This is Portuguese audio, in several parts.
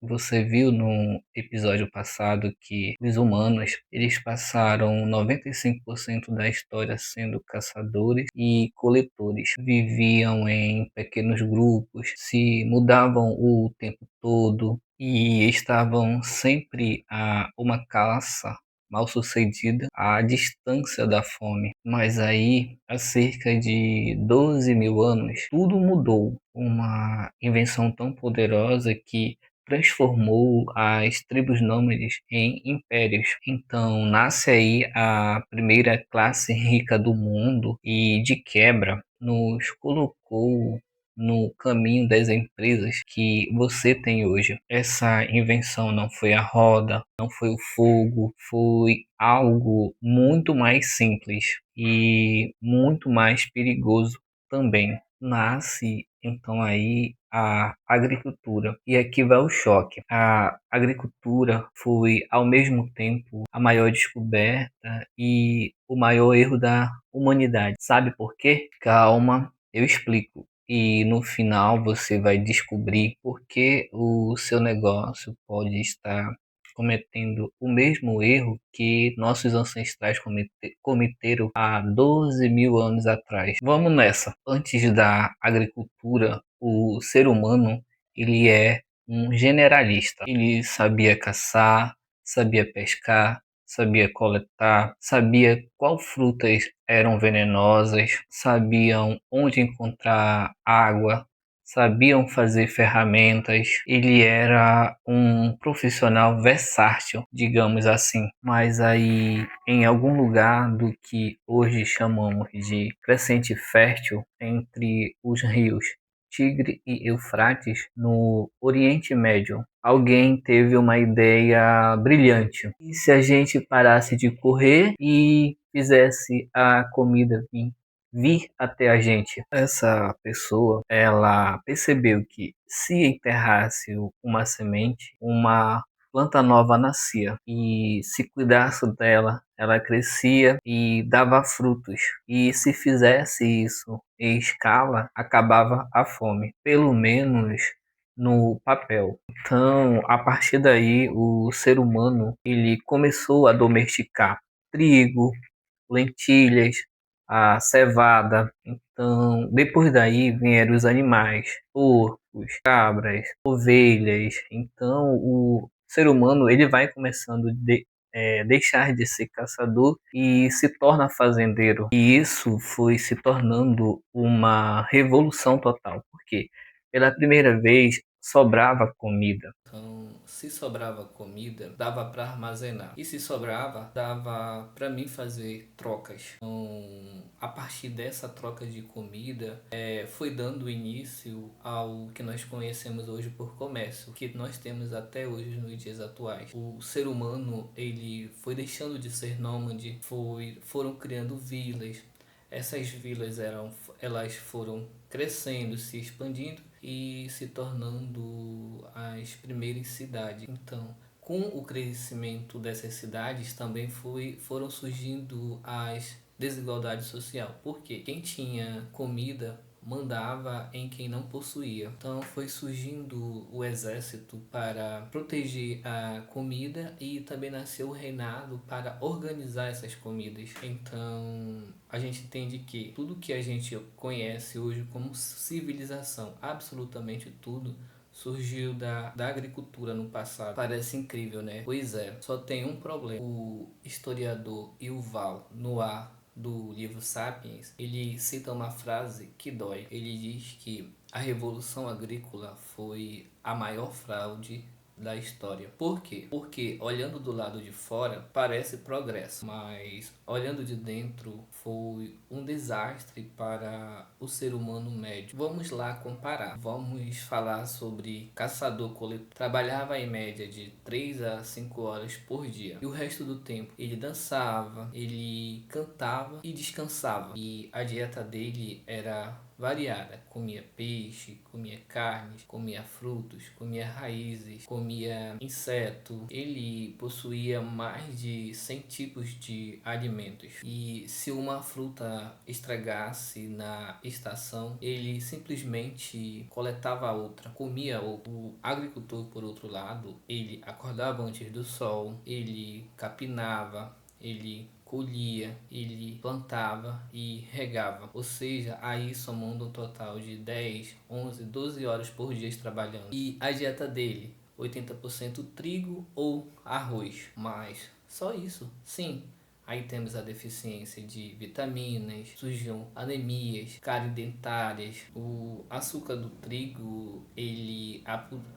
Você viu no episódio passado que os humanos, eles passaram 95% da história sendo caçadores e coletores. Viviam em pequenos grupos, se mudavam o tempo todo e estavam sempre a uma caça mal sucedida à distância da fome. Mas aí, há cerca de 12 mil anos, tudo mudou. Uma invenção tão poderosa que transformou as tribos nômades em impérios. Então nasce aí a primeira classe rica do mundo e de quebra nos colocou no caminho das empresas que você tem hoje. Essa invenção não foi a roda, não foi o fogo, foi algo muito mais simples e muito mais perigoso também. Nasce então aí a agricultura. E aqui vai o choque. A agricultura foi ao mesmo tempo a maior descoberta e o maior erro da humanidade. Sabe por quê? Calma, eu explico. E no final você vai descobrir por que o seu negócio pode estar cometendo o mesmo erro que nossos ancestrais cometeram há 12 mil anos atrás. Vamos nessa. Antes da agricultura, o ser humano ele é um generalista. Ele sabia caçar, sabia pescar, sabia coletar, sabia qual frutas eram venenosas, sabiam onde encontrar água, sabiam fazer ferramentas. Ele era um profissional versátil, digamos assim. Mas aí, em algum lugar do que hoje chamamos de crescente fértil entre os rios Tigre e Eufrates, no Oriente Médio, alguém teve uma ideia brilhante. E se a gente parasse de correr e fizesse a comida vir até a gente? Essa pessoa, ela percebeu que se enterrasse uma semente, uma planta nova nascia e se cuidasse dela, ela crescia e dava frutos. E se fizesse isso em escala, acabava a fome, pelo menos no papel. Então, a partir daí, o ser humano ele começou a domesticar trigo, lentilhas, a cevada. Então, depois daí vieram os animais, porcos, cabras, ovelhas. Então, o ser humano ele vai começando deixar de ser caçador e se torna fazendeiro. E isso foi se tornando uma revolução total, porque pela primeira vez sobrava comida. Então, se sobrava comida, dava para armazenar. E se sobrava, dava para mim fazer trocas. Então, a partir dessa troca de comida, foi dando início ao que nós conhecemos hoje por comércio, que nós temos até hoje nos dias atuais. O ser humano, ele foi deixando de ser nômade, foram criando vilas. Essas vilas elas foram crescendo, se expandindo e se tornando as primeiras cidades. Então, com o crescimento dessas cidades também foram surgindo as desigualdades sociais. Porque quem tinha comida mandava em quem não possuía. Então foi surgindo o exército para proteger a comida e também nasceu o reinado para organizar essas comidas. Então a gente entende que tudo que a gente conhece hoje como civilização, absolutamente tudo, surgiu da agricultura no passado. Parece incrível, né? Pois é, só tem um problema. O historiador Yuval Noah do livro Sapiens, ele cita uma frase que dói. Ele diz que a revolução agrícola foi a maior fraude da história. Por quê? Porque olhando do lado de fora parece progresso, mas olhando de dentro foi um desastre para o ser humano médio. Vamos lá comparar. Vamos falar sobre caçador-coletor. Trabalhava em média de 3 a 5 horas por dia. E o resto do tempo ele dançava, ele cantava e descansava. E a dieta dele era variada. Comia peixe, comia carnes, comia frutos, comia raízes, comia inseto. Ele possuía mais de 100 tipos de alimentos. E se uma fruta estragasse na estação, ele simplesmente coletava outra, comia outra. O agricultor, por outro lado, ele acordava antes do sol, ele capinava, ele colhia, ele plantava e regava. Ou seja, aí somando um total de 10, 11, 12 horas por dia trabalhando. E a dieta dele, 80% trigo ou arroz. Mas só isso? Sim. Aí temos a deficiência de vitaminas, surgiam anemias, cáries dentárias. O açúcar do trigo, ele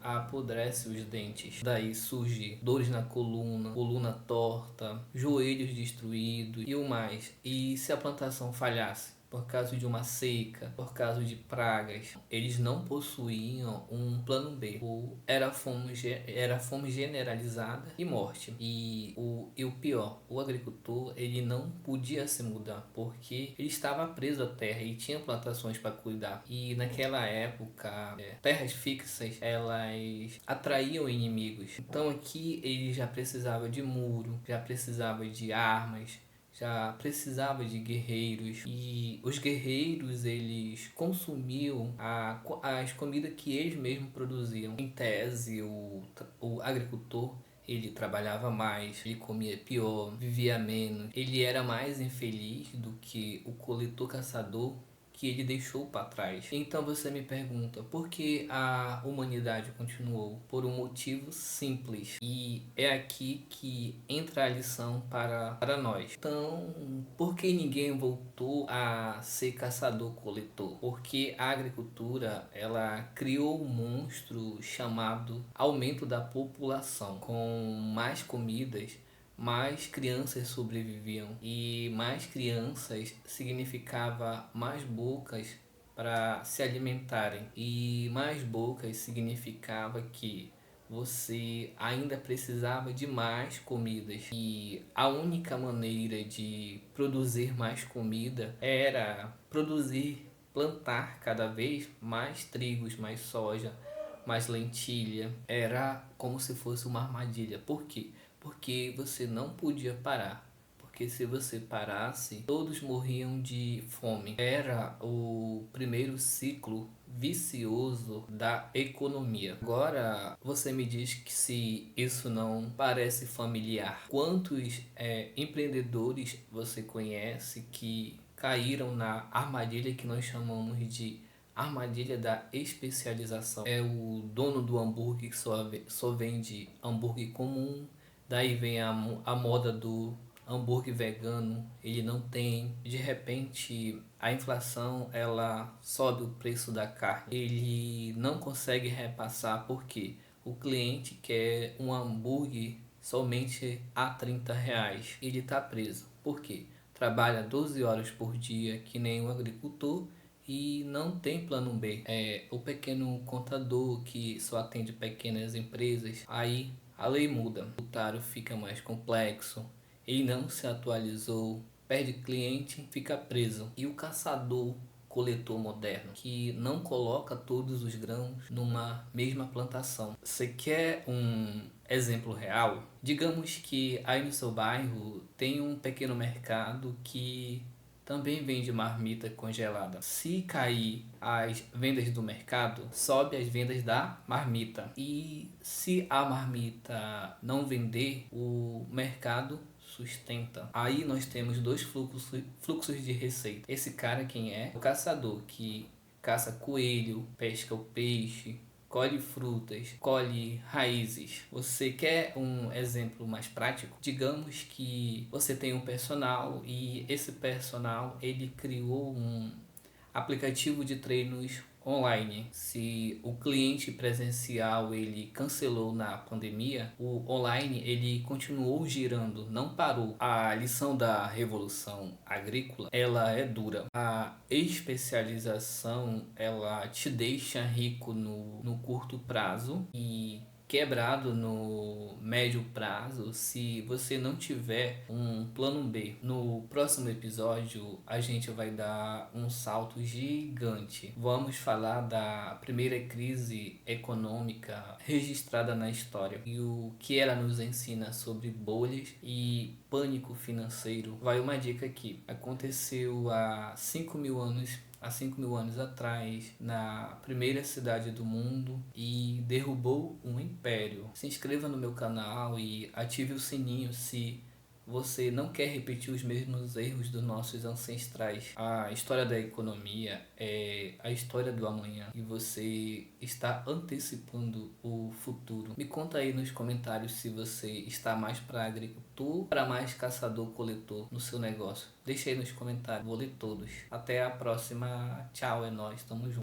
apodrece os dentes. Daí surge dores na coluna, coluna torta, joelhos destruídos e o mais. E se a plantação falhasse? Por causa de uma seca, por causa de pragas, eles não possuíam um plano B. Era fome generalizada e morte. E o pior, o agricultor ele não podia se mudar porque ele estava preso à terra e tinha plantações para cuidar. E naquela época, terras fixas elas atraíam inimigos. Então aqui ele já precisava de muro, já precisava de armas, já precisava de guerreiros, e os guerreiros eles consumiam as comidas que eles mesmos produziam. Em tese, o agricultor ele trabalhava mais, ele comia pior, vivia menos, ele era mais infeliz do que o coletor-caçador que ele deixou para trás. Então você me pergunta, por que a humanidade continuou? Por um motivo simples. E é aqui que entra a lição para nós. Então, por que ninguém voltou a ser caçador-coletor? Porque a agricultura, ela criou um monstro chamado aumento da população. Com mais comidas, mais crianças sobreviviam, e mais crianças significava mais bocas para se alimentarem, e mais bocas significava que você ainda precisava de mais comidas, e a única maneira de produzir mais comida era plantar cada vez mais trigos, mais soja, mais lentilha. Era como se fosse uma armadilha. Por quê? Porque você não podia parar. Porque se você parasse, todos morriam de fome. Era o primeiro ciclo vicioso da economia. Agora você me diz que se isso não parece familiar, quantos empreendedores você conhece que caíram na armadilha que nós chamamos de armadilha da especialização? É o dono do hambúrguer que só vende hambúrguer comum. Daí vem a moda do hambúrguer vegano, ele não tem. De repente, a inflação ela sobe o preço da carne. Ele não consegue repassar porque o cliente quer um hambúrguer somente a R$ 30. Ele está preso. Por quê? Trabalha 12 horas por dia, que nem um agricultor, e não tem plano B. É o pequeno contador que só atende pequenas empresas. Aí a lei muda, o tributário fica mais complexo, ele não se atualizou, perde cliente, fica preso. E o caçador coletor moderno, que não coloca todos os grãos numa mesma plantação. Você quer um exemplo real? Digamos que aí no seu bairro tem um pequeno mercado que também vende marmita congelada. Se cair as vendas do mercado, sobe as vendas da marmita. E se a marmita não vender, o mercado sustenta. Aí nós temos dois fluxos de receita. Esse cara quem é? O caçador que caça coelho, pesca o peixe, colhe frutas, colhe raízes. Você quer um exemplo mais prático? Digamos que você tem um personal e esse personal ele criou um aplicativo de treinos online. Se o cliente presencial ele cancelou na pandemia, o online ele continuou girando, não parou. A lição da revolução agrícola, ela é dura. A especialização, ela te deixa rico no curto prazo, e quebrado no médio prazo se você não tiver um plano B. No próximo episódio, a gente vai dar um salto gigante. Vamos falar da primeira crise econômica registrada na história e o que ela nos ensina sobre bolhas e pânico financeiro. Vai uma dica aqui. Aconteceu há 5.000 anos atrás, na primeira cidade do mundo, e derrubou um império. Se inscreva no meu canal e ative o sininho se você não quer repetir os mesmos erros dos nossos ancestrais. A história da economia é a história do amanhã e você está antecipando o futuro. Me conta aí nos comentários se você está mais para agricultor ou para mais caçador-coletor no seu negócio. Deixa aí nos comentários, vou ler todos. Até a próxima, tchau, é nóis, tamo junto.